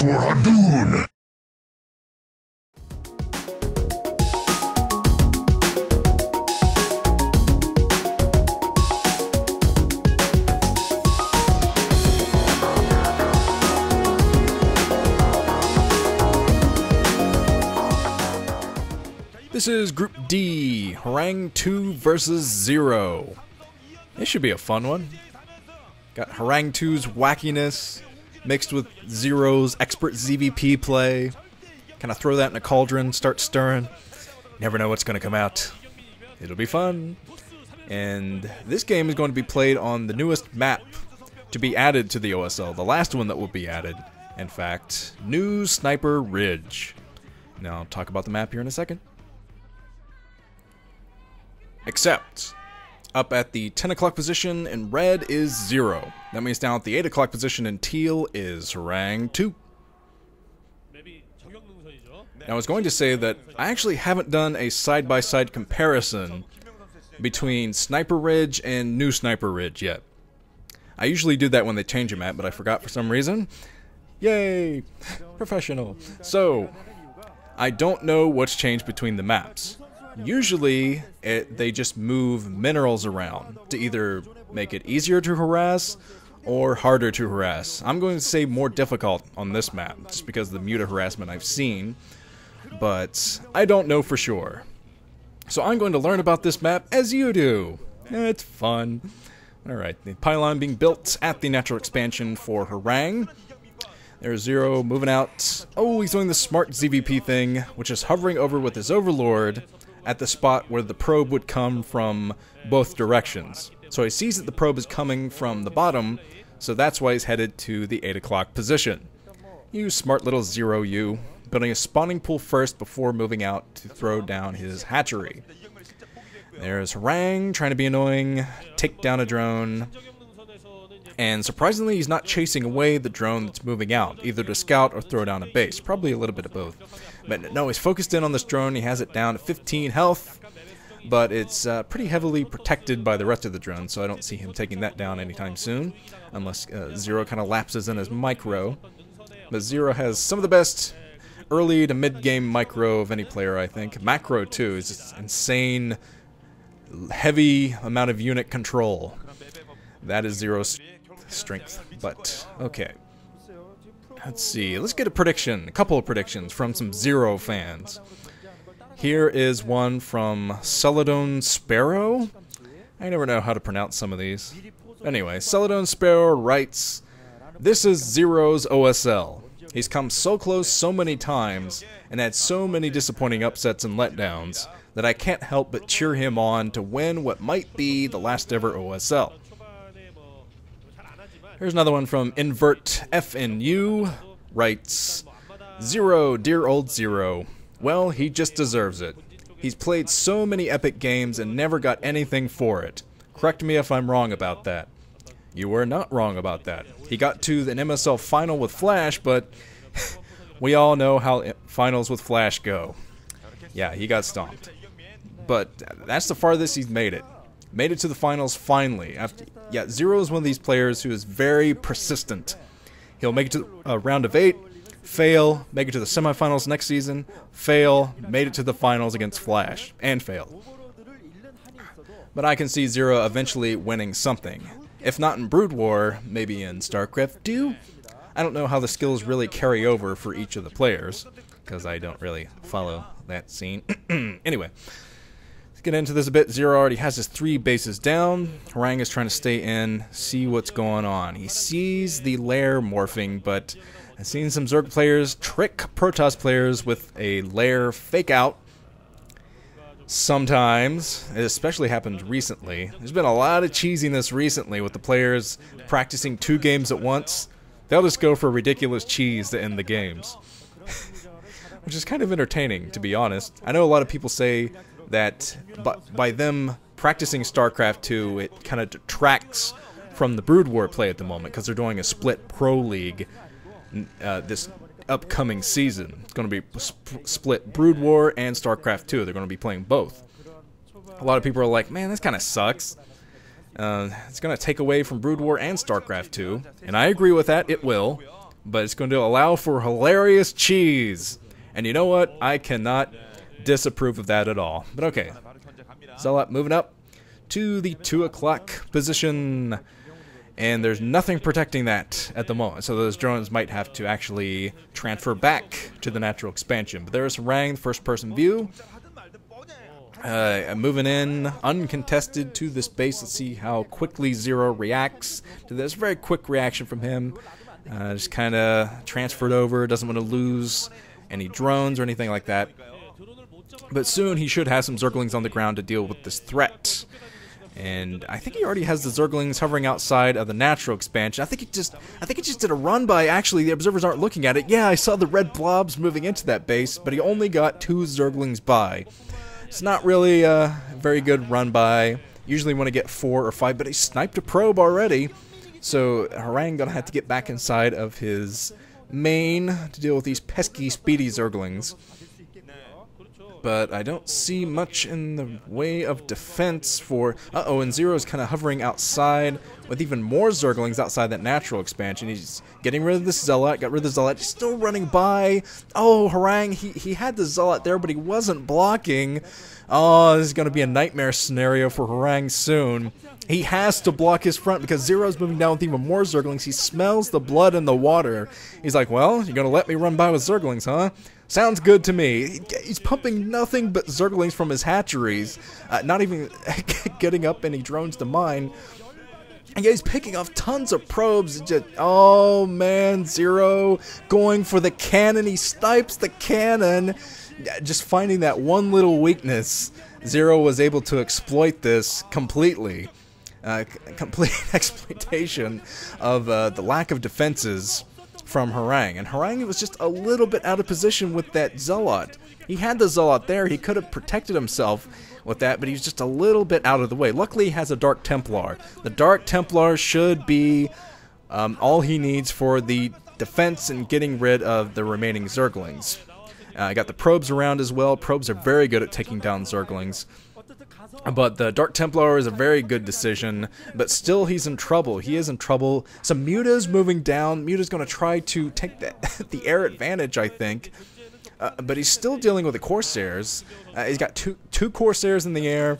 Horang2. This is Group D, Horang2 versus ZerO. This should be a fun one. Got Horang2's wackiness mixed with ZerO's expert ZVP play. Kind of throw that in a cauldron, start stirring. Never know what's going to come out. It'll be fun. And this game is going to be played on the newest map to be added to the OSL. The last one that will be added, in fact. New Sniper Ridge. Now I'll talk about the map here in a second. Except, up at the 10 o'clock position in red is ZerO. That means down at the 8 o'clock position in teal is Horang2. Now I was going to say that I actually haven't done a side-by-side comparison between Sniper Ridge and New Sniper Ridge yet. I usually do that when they change a map, but I forgot for some reason. Yay! Professional. So, I don't know what's changed between the maps. Usually, they just move minerals around to either make it easier to harass or harder to harass. I'm going to say more difficult on this map, just because of the muta harassment I've seen, but I don't know for sure. So I'm going to learn about this map as you do. It's fun. Alright, the pylon being built at the natural expansion for Horang. There's ZerO moving out. Oh, he's doing the smart ZVP thing, which is hovering over with his overlord at the spot where the probe would come from both directions. So he sees that the probe is coming from the bottom, so that's why he's headed to the 8 o'clock position. You smart little ZerO, you. Building a spawning pool first before moving out to throw down his hatchery. There's Horang trying to be annoying, take down a drone. And surprisingly, he's not chasing away the drone that's moving out, either to scout or throw down a base. Probably a little bit of both. But no, he's focused in on this drone. He has it down to 15 health, but it's pretty heavily protected by the rest of the drone, so I don't see him taking that down anytime soon, unless ZerO kind of lapses in his micro. But ZerO has some of the best early to mid-game micro of any player, I think. Macro, too, is just insane, heavy amount of unit control. That is ZerO's strength, but okay. Let's see, let's get a prediction, a couple of predictions from some ZerO fans. Here is one from Celadon Sparrow. I never know how to pronounce some of these. Anyway, Celadon Sparrow writes, "This is ZerO's OSL. He's come so close so many times and had so many disappointing upsets and letdowns that I can't help but cheer him on to win what might be the last ever OSL." Here's another one from Invert FNU, writes, "ZerO, dear old ZerO. Well, he just deserves it. He's played so many epic games and never got anything for it. Correct me if I'm wrong about that." You were not wrong about that. He got to an MSL final with Flash, but we all know how finals with Flash go. Yeah, he got stomped. But that's the farthest he's made it. Made it to the finals finally. Yeah, ZerO is one of these players who is very persistent. He'll make it to a round of 8, fail, make it to the semifinals next season, fail, made it to the finals against Flash, and fail. But I can see ZerO eventually winning something. If not in Brood War, maybe in StarCraft 2? I don't know how the skills really carry over for each of the players, because I don't really follow that scene. Anyway. Get into this a bit. ZerO already has his 3 bases down. Horang is trying to stay in, see what's going on. He sees the lair morphing, but I've seen some Zerg players trick Protoss players with a lair fake out. Sometimes. It especially happened recently. There's been a lot of cheesiness recently with the players practicing 2 games at once. They'll just go for ridiculous cheese to end the games. Which is kind of entertaining, to be honest. I know a lot of people say that by them practicing StarCraft 2, it kind of detracts from the Brood War play at the moment, because they're doing a split Pro League this upcoming season. It's going to be split Brood War and StarCraft 2. They're going to be playing both. A lot of people are like, man, this kind of sucks. It's going to take away from Brood War and StarCraft 2, and I agree with that, it will. but it's going to allow for hilarious cheese. And you know what? I cannot disapprove of that at all. But okay, Zealot moving up to the 2 o'clock position. And there's nothing protecting that at the moment, so those drones might have to actually transfer back to the natural expansion. But there's Horang, first-person view. Moving in, uncontested to this base. Let's see how quickly ZerO reacts to this. Very quick reaction from him. Just kind of transferred over, doesn't want to lose any drones or anything like that. But soon he should have some Zerglings on the ground to deal with this threat. And I think he already has the Zerglings hovering outside of the natural expansion. I think he just did a run by. Actually, the observers aren't looking at it. Yeah, I saw the red blobs moving into that base, but he only got 2 Zerglings by. It's not really a very good run by. Usually want to get 4 or 5, but he sniped a probe already. So Horang gonna have to get back inside of his main to deal with these pesky, speedy Zerglings. But I don't see much in the way of defense for... Uh-oh, and ZerO's kind of hovering outside with even more Zerglings outside that natural expansion. He's getting rid of this Zealot, got rid of the Zealot, he's still running by. Oh, Horang, he had the Zealot there, but he wasn't blocking. Oh, this is going to be a nightmare scenario for Horang soon. He has to block his front because ZerO's moving down with even more Zerglings. He smells the blood in the water. He's like, well, you're going to let me run by with Zerglings, huh? Sounds good to me. He's pumping nothing but Zerglings from his hatcheries, not even getting up any drones to mine. And yeah, he's picking off tons of probes. Just, oh man, ZerO going for the cannon. He snipes the cannon. Just finding that one little weakness. ZerO was able to exploit this completely. Complete exploitation of the lack of defenses from Horang. And Horang was just a little bit out of position with that Zealot. He had the Zealot there, he could have protected himself with that, but he was just a little bit out of the way. Luckily he has a Dark Templar. The Dark Templar should be all he needs for the defense and getting rid of the remaining Zerglings. I got the probes around as well. Probes are very good at taking down Zerglings. But the Dark Templar is a very good decision, but still he's in trouble. He is in trouble. So Muta's moving down. Muta's going to try to take the air advantage, I think. But he's still dealing with the Corsairs. He's got two Corsairs in the air,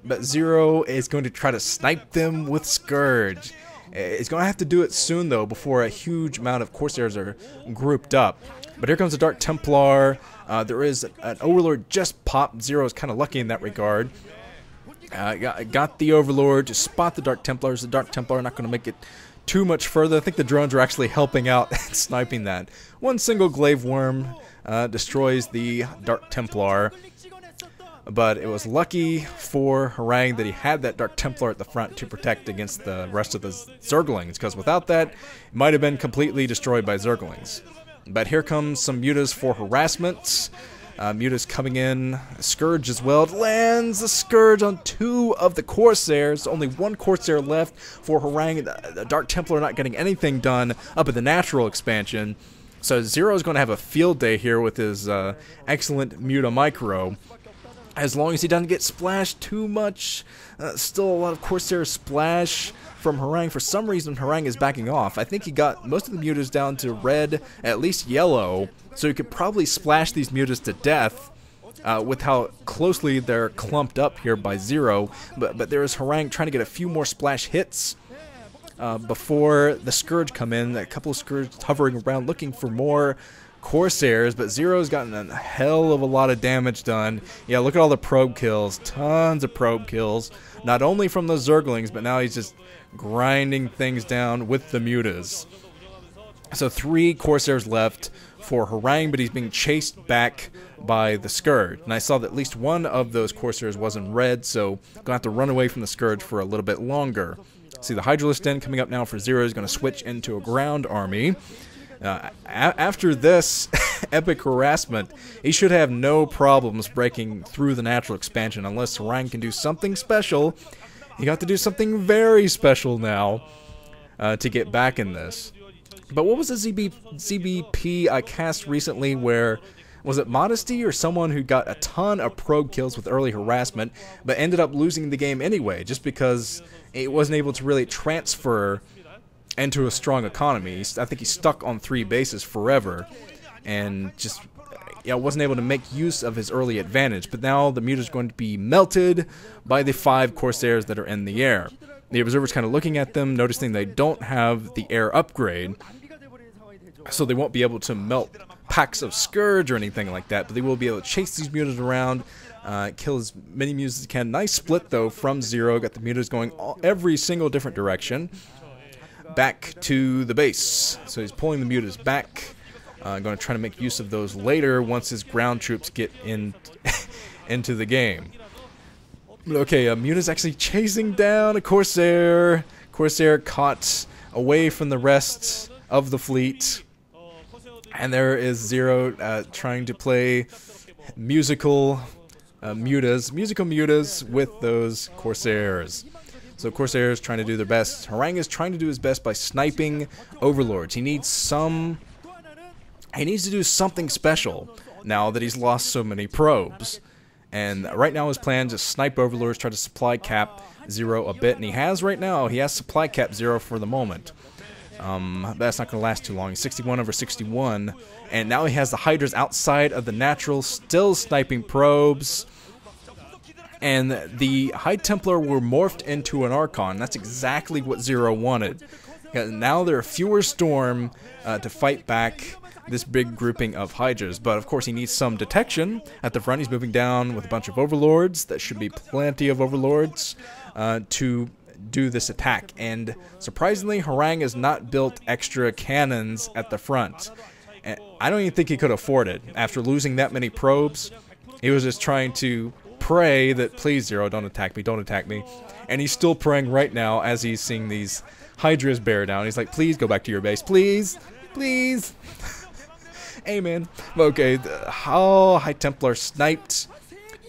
but ZerO is going to try to snipe them with Scourge. He's going to have to do it soon, though, before a huge amount of Corsairs are grouped up. But here comes the Dark Templar. There is an Overlord just popped. ZerO is kind of lucky in that regard. Got the Overlord to spot the Dark Templars. The Dark Templar are not going to make it too much further. I think the drones are actually helping out and sniping that. One single Glaive Worm destroys the Dark Templar. But it was lucky for Horang that he had that Dark Templar at the front to protect against the rest of the Zerglings, because without that, it might have been completely destroyed by Zerglings. But here comes some Mutas for harassment. Muta's coming in. Scourge as well. It lands a Scourge on 2 of the Corsairs. Only 1 Corsair left for Horang. The Dark Templar not getting anything done up at the natural expansion. So ZerO is going to have a field day here with his excellent Muta Micro. As long as he doesn't get splashed too much. Still a lot of Corsair splash from Horang. For some reason, Horang is backing off. I think he got most of the Mutas down to red, at least yellow, so he could probably splash these Mutas to death with how closely they're clumped up here by ZerO. But there is Horang trying to get a few more splash hits before the Scourge come in. A couple of Scourge hovering around looking for more Corsairs, but ZerO's gotten a hell of a lot of damage done. Yeah, look at all the probe kills. Tons of probe kills. Not only from the Zerglings, but now he's just grinding things down with the Mutas. So 3 Corsairs left for Horang, but he's being chased back by the Scourge. And I saw that at least one of those Corsairs was in red, so I'm going to have to run away from the Scourge for a little bit longer. See the Hydralisk Den coming up now for ZerO. Is going to switch into a ground army. After this epic harassment, he should have no problems breaking through the natural expansion unless Horang can do something special. He got to do something very special now to get back in this. But what was the ZBP I cast recently where, was it Modesty or someone who got a ton of probe kills with early harassment but ended up losing the game anyway just because it wasn't able to really transfer into a strong economy. I think he's stuck on 3 bases forever, and just wasn't able to make use of his early advantage. But now the Muta's going to be melted by the 5 Corsairs that are in the air. The Observer's kind of looking at them, noticing they don't have the air upgrade, so they won't be able to melt packs of Scourge or anything like that, but they will be able to chase these Mutas around, kill as many Mutas as they can. Nice split, though, from ZerO. Got the Mutas going every single different direction. Back to the base. So he's pulling the Mutas back. Going to try to make use of those later once his ground troops get into the game. Okay, Muta's actually chasing down a Corsair. Corsair caught away from the rest of the fleet. And there is ZerO trying to play musical mutas with those Corsairs. So Corsairs trying to do their best. Horang is trying to do his best by sniping Overlords. He needs to do something special now that he's lost so many probes. And right now his plan is to snipe Overlords, try to supply cap ZerO a bit. And he has right now, he has supply cap ZerO for the moment. That's not going to last too long. He's 61 over 61. And now he has the Hydras outside of the natural, still sniping probes. And the High Templar were morphed into an Archon. That's exactly what ZerO wanted. Now there are fewer Storm to fight back this big grouping of Hydras. But of course he needs some detection. At the front he's moving down with a bunch of Overlords. That should be plenty of Overlords to do this attack. And surprisingly, Horang has not built extra cannons at the front. And I don't even think he could afford it. After losing that many probes, he was just trying to pray that, please ZerO, don't attack me, don't attack me. And he's still praying right now as he's seeing these Hydras bear down. He's like, please go back to your base, please, please. Amen. Okay, High Templar sniped.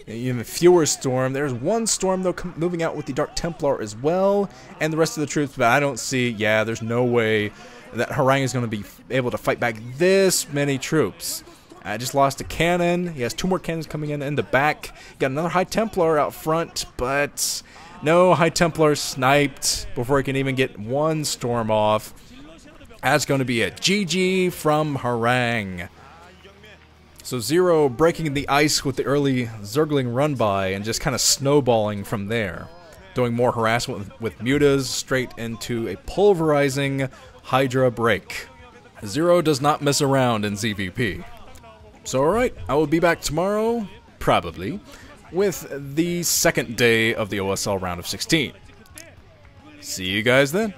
Even fewer Storm. There's one Storm, though, moving out with the Dark Templar as well, and the rest of the troops, but I don't see, there's no way that Horang is going to be able to fight back this many troops. I just lost a cannon. He has 2 more cannons coming in the back. Got another High Templar out front, but no, High Templar sniped before he can even get one Storm off. That's going to be a GG from Horang. So ZerO breaking the ice with the early Zergling run by and just kind of snowballing from there. Doing more harassment with Mutas straight into a pulverizing Hydra break. ZerO does not mess around in ZVP. So alright, I will be back tomorrow, probably, with the second day of the OSL round of 16. See you guys then.